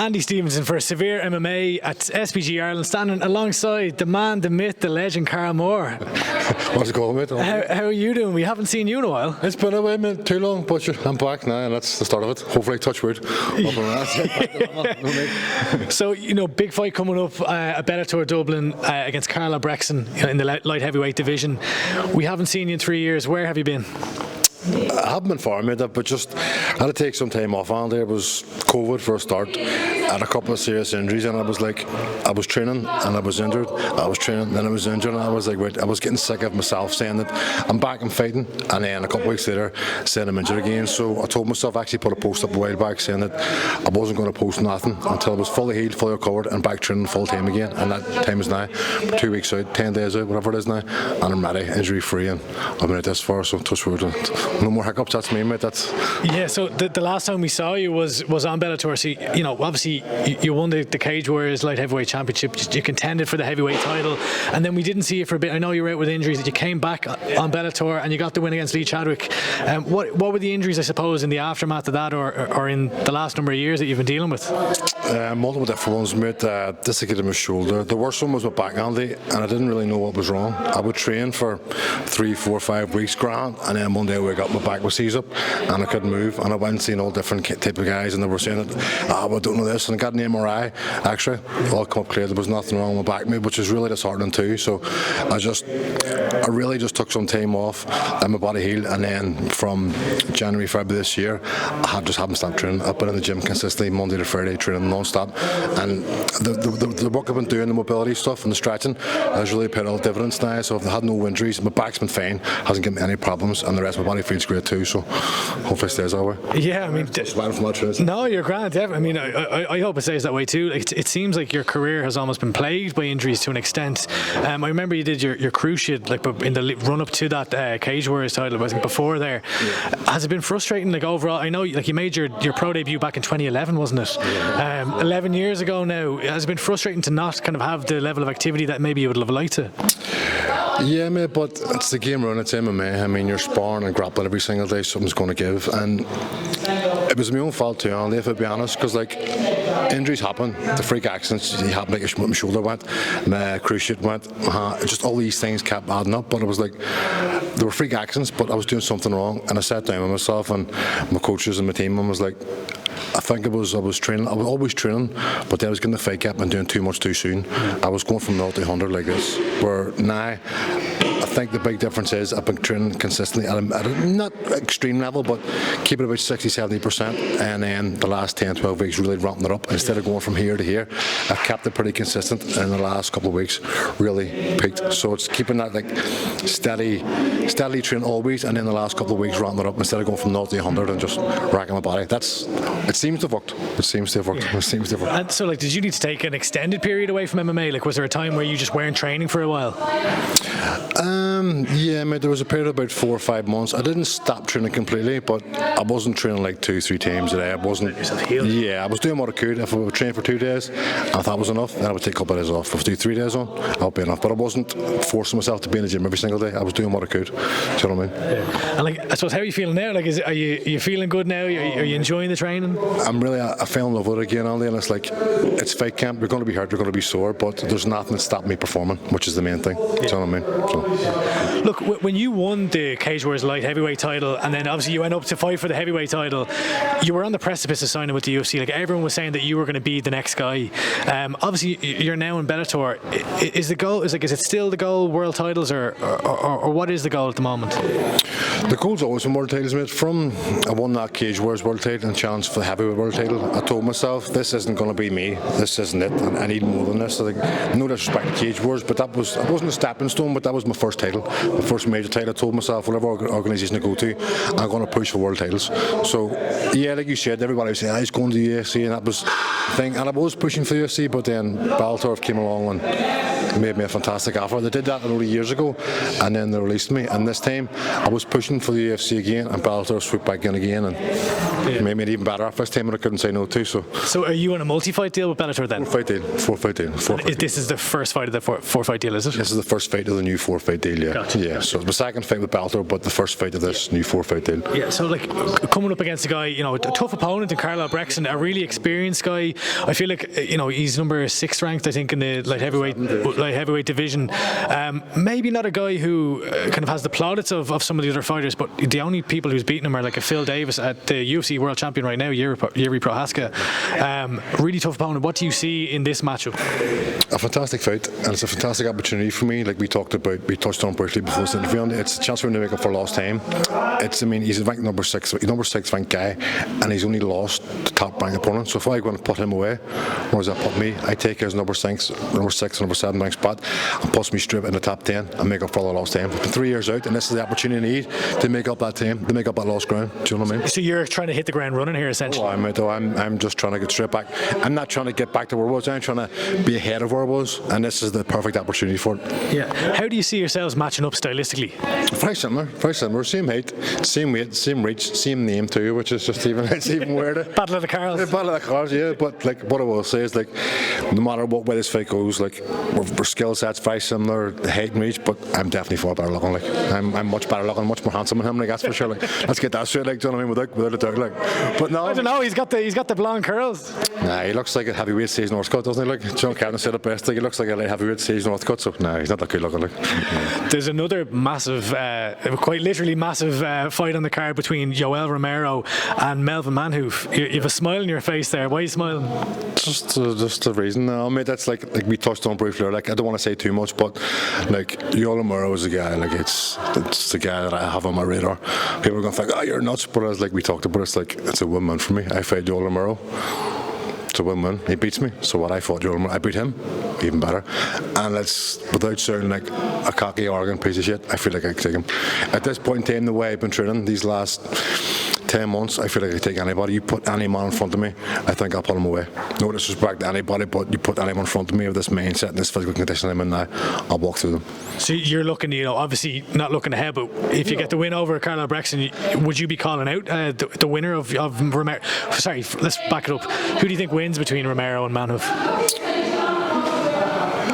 Andy Stevenson for SevereMMA at SPG Ireland, standing alongside the man, the myth, the legend, Karl Moore. How's it going, mate? How are you doing? We haven't seen you in a while. It's been away, mate, too long, but I'm back now, and that's the start of it. Hopefully, touch wood. So, big fight coming up at Bellator Dublin against Karl Albrektsson in the light heavyweight division. We haven't seen you in 3 years. Where have you been? I haven't been far, mate, but just had to take some time off. And there was COVID for a start. I had a couple of serious injuries, and I was training and I was injured. I was training, then I was injured, and I was like, wait, I was getting sick of myself saying that I'm back and fighting, and then a couple of weeks later saying I'm injured again. So I told myself, I actually put a post up a while back saying that I wasn't going to post nothing until I was fully healed, fully recovered, and back training full time again. And that time is now. 2 weeks out, 10 days out, whatever it is now, and I'm ready, injury free, and I've been at this far. So touch wood. No more hiccups. That's me, mate. Yeah. So the last time we saw you was on Bellator. So obviously you won the Cage Warriors light heavyweight championship. You contended for the heavyweight title, and then we didn't see you for a bit. I know you were out with injuries. That you came back on Bellator and you got the win against Lee Chadwick. What were the injuries, I suppose, in the aftermath of that, or in the last number of years that you've been dealing with? Multiple different ones, mate. Dislocated my shoulder. The worst one was my back, Andy, and I didn't really know what was wrong. I would train for 3, 4, 5 weeks, grand, and then one day I wake up, my back was seized up, and I couldn't move. And I went and seen all different type of guys, and they were saying that, I don't know this, and I got an MRI. Actually, all come up clear. There was nothing wrong with my back, mate, which is really disheartening too. So I really just took some time off, and my body healed, and then from January, February this year, I just haven't stopped training. I've been in the gym consistently Monday to Friday, training non-stop, and the work I've been doing, the mobility stuff and the stretching, has really paid all dividends now. So I've had no injuries, my back's been fine, hasn't given me any problems, and the rest of my body feels great too. So hopefully it stays that way. Yeah, I mean, no, you're grand. I mean, I hope it stays that way too. It seems like your career has almost been plagued by injuries to an extent. I remember you did your cruciate in the run up to that Cage Warriors title, I think before there. Yeah. Has it been frustrating, overall? I know you made your pro debut back in 2011, wasn't it? Yeah. 11 years ago now. Has it been frustrating to not kind of have the level of activity that maybe you would have liked to? Yeah, mate, but it's the game run, it's MMA. I mean, you're sparring and grappling every single day, something's going to give. And it was my own fault too, Andy, if I'll be honest, because injuries happen, the freak accidents happen, my shoulder went, my cruciate went, just all these things kept adding up, but it was there were freak accidents, but I was doing something wrong, and I sat down with myself and my coaches and my team and was like, I think I was training, I was always training, but then I was getting the fight cap and doing too much too soon. I was going from 0 to 100 like this, where now I think the big difference is I've been training consistently at a not extreme level, but keep it about 60-70%, and then the last 10-12 weeks really ramping it up. Instead of going from here to here, I've kept it pretty consistent, and in the last couple of weeks really peaked. So it's keeping that steadily training always, and then the last couple of weeks ramping it up instead of going from 0 to 100 and just racking my body. It seems to have worked. And so, did you need to take an extended period away from MMA? Was there a time where you just weren't training for a while? Yeah, mate, there was a period of about 4 or 5 months. I didn't stop training completely, but I wasn't training 2-3 times a day. I wasn't. Yeah, I was doing what I could. If I would train for 2 days, and if that was enough, then I would take a couple of days off. If I would do 3 days on, that would be enough. But I wasn't forcing myself to be in the gym every single day. I was doing what I could. Do you know what I mean? Yeah. And I suppose, how are you feeling now? Are you feeling good now? Are you enjoying the training? I fell in love with it again, Andy, and it's fight camp. You're going to be hurt, you're going to be sore, but there's nothing that stopped me performing, which is the main thing. Yeah. Do you know what I mean? So. Look, when you won the Cage Warriors light heavyweight title, and then obviously you went up to fight for the heavyweight title, you were on the precipice of signing with the UFC. Everyone was saying that you were going to be the next guy. Obviously, you're now in Bellator. Is the goal? Is it still the goal? World titles, or what is the goal at the moment? The goal's always been world titles, mate. From I won that Cage Warriors world title and challenged for the heavyweight world title, I told myself this isn't going to be me. This isn't it. I need more than this. No disrespect to Cage Warriors, but it wasn't a stepping stone. But that was my first title, my first major title. I told myself, whatever organisation I go to, I'm going to push for world titles. So yeah, like you said, everybody was saying he's going to the UFC, and that was the thing. And I was pushing for the UFC, but then Bellator came along and made me a fantastic offer. They did that only years ago, and then they released me. And this time, I was pushing for the UFC again, and Bellator swooped back in again, and made me an even better offer this time, and I couldn't say no to. So are you on a multi-fight deal with Bellator then? Four-fight deal. This is the first fight of the four-fight deal, is it? This is the first fight of the new four-fight deal, yeah. Gotcha. So it's the second fight with Bellator, but the first fight of this new four-fight deal. Yeah, so like coming up against a guy, a tough opponent in Karl Albrektsson, a really experienced guy. I feel like, he's number 6 ranked, I think, in the light heavyweight division. Maybe not a guy who kind of has the plaudits of some of the other fighters, but the only people who's beaten him are like a Phil Davis at the UFC world champion right now, Yuri Prohaska. Really tough opponent. What do you see in this matchup? A fantastic fight, and it's a fantastic opportunity for me. Like we touched on briefly before this interview, it's a chance for him to make up for lost time. He's ranked number 6, he's number 6 ranked guy, and he's only lost the top ranked opponent. So if I go and put him away, where does that put me? I take his number 6, number 7 ranked spot, and puts me straight in the top 10 and make up for all the lost time. I've been 3 years out, and this is the opportunity I need to make up that time, to make up that lost ground. Do you know what I mean? So you're trying to hit the ground running here, essentially. I'm just trying to get straight back. I'm not trying to get back to where I was. I'm trying to be ahead of where I was, and this is the perfect opportunity for it. Yeah. How do you see yourselves matching up stylistically? Very similar. Same height, same weight, same reach, same name too, which is just even weirder. Battle of the Karls. Battle of the Karls, yeah. But like what I will say is, like, no matter what way this fight goes, like our skill sets very similar, the height and reach, but I'm definitely far better looking. Like I'm much better looking, much more handsome than him. Like that's for sure. Like let's get that straight. Like, do you know what I mean? Without a doubt. Like, but no, I don't know. He's got the blonde curls. Nah, he looks like a heavyweight Sage Northcutt, doesn't he? Like John Cannon said it best. Like he looks like a heavyweight Sage Northcutt. So no, he's not that good looking. Like. There's another massive, quite literally massive fight on the card between Yoel Romero and Melvin Manhoef. You have a smile on your face there. Why are you smiling? Just a reason. I mean, that's like we touched on briefly. Like I don't want to say too much, but like Yoel Romero is a guy. Like it's the guy that I have on my radar. People are going to think, oh, you're nuts. But as like we talked about, it's a win-win for me. I fight Yoel Romero. It's a win-win. He beats me. So what I fought Yoel Romero, I beat him. Even better. And without sounding like a cocky, arrogant piece of shit, I feel like I can take him. At this point in time, the way I've been training these last 10 months, I feel like I can take anybody. You put any man in front of me, I think I'll put him away. No disrespect to anybody, but you put anyone in front of me with this mindset and this physical condition I'm in now, I'll walk through them. So you're looking, obviously not looking ahead, but if you get the win over Karl Albrektsson, would you be calling out the winner of Romero? Sorry, let's back it up. Who do you think wins between Romero and Manhoef?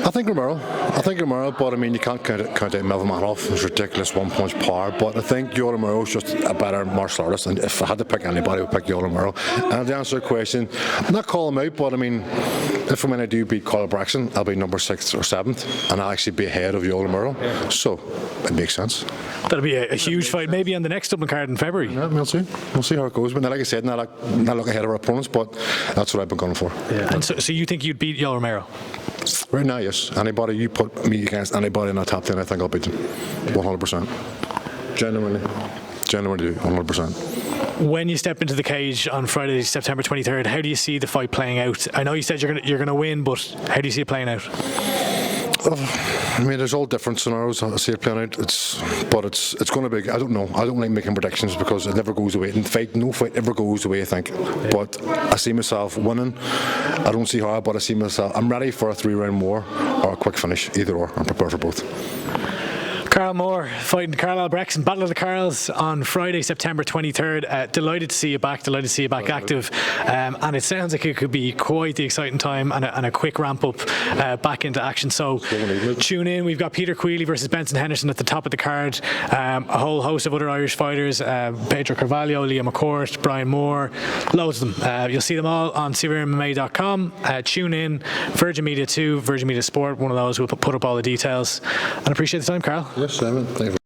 I think Romero, but I mean, you can't count out Melvin Manhoef. It's ridiculous one-punch power, but I think Yoel Romero is just a better martial artist, and if I had to pick anybody, I would pick Yoel Romero. And to answer the question, I'm not calling him out, but I mean, if and when I do beat Karl Albrektsson, I'll be number 6th or 7th, and I'll actually be ahead of Yoel Romero. Yeah. So it makes sense. That'll be a huge fight, maybe on the next Dublin card in February. Yeah, we'll see how it goes. But like I said, not look ahead of our opponents, but that's what I've been going for. Yeah. And so you think you'd beat Yoel Romero? Right now, yes. Anybody you put me against anybody in that top 10, I think I'll beat them 100%. Genuinely do 100%. When you step into the cage on Friday, September 23rd, how do you see the fight playing out? I know you said you're gonna win, but how do you see it playing out? I mean, there's all different scenarios. I see it playing out. It's going to be. I don't know. I don't like making predictions because it never goes away. In fact, no fight ever goes away, I think. But I see myself winning. I don't see how, but I see myself. I'm ready for a 3-round war or a quick finish, either or. I'm prepared for both. Karl Moore fighting Karl Albrektsson, Battle of the Karls on Friday, September 23rd. Delighted to see you back, active. And it sounds like it could be quite the exciting time and a quick ramp up back into action. So tune in. We've got Peter Queally versus Benson Henderson at the top of the card. A whole host of other Irish fighters, Pedro Carvalho, Liam McCourt, Brian Moore, loads of them. You'll see them all on SevereMMA.com. Tune in. Virgin Media 2, Virgin Media Sport, one of those who will put up all the details. And appreciate the time, Karl. Yes, Simon. Thank you.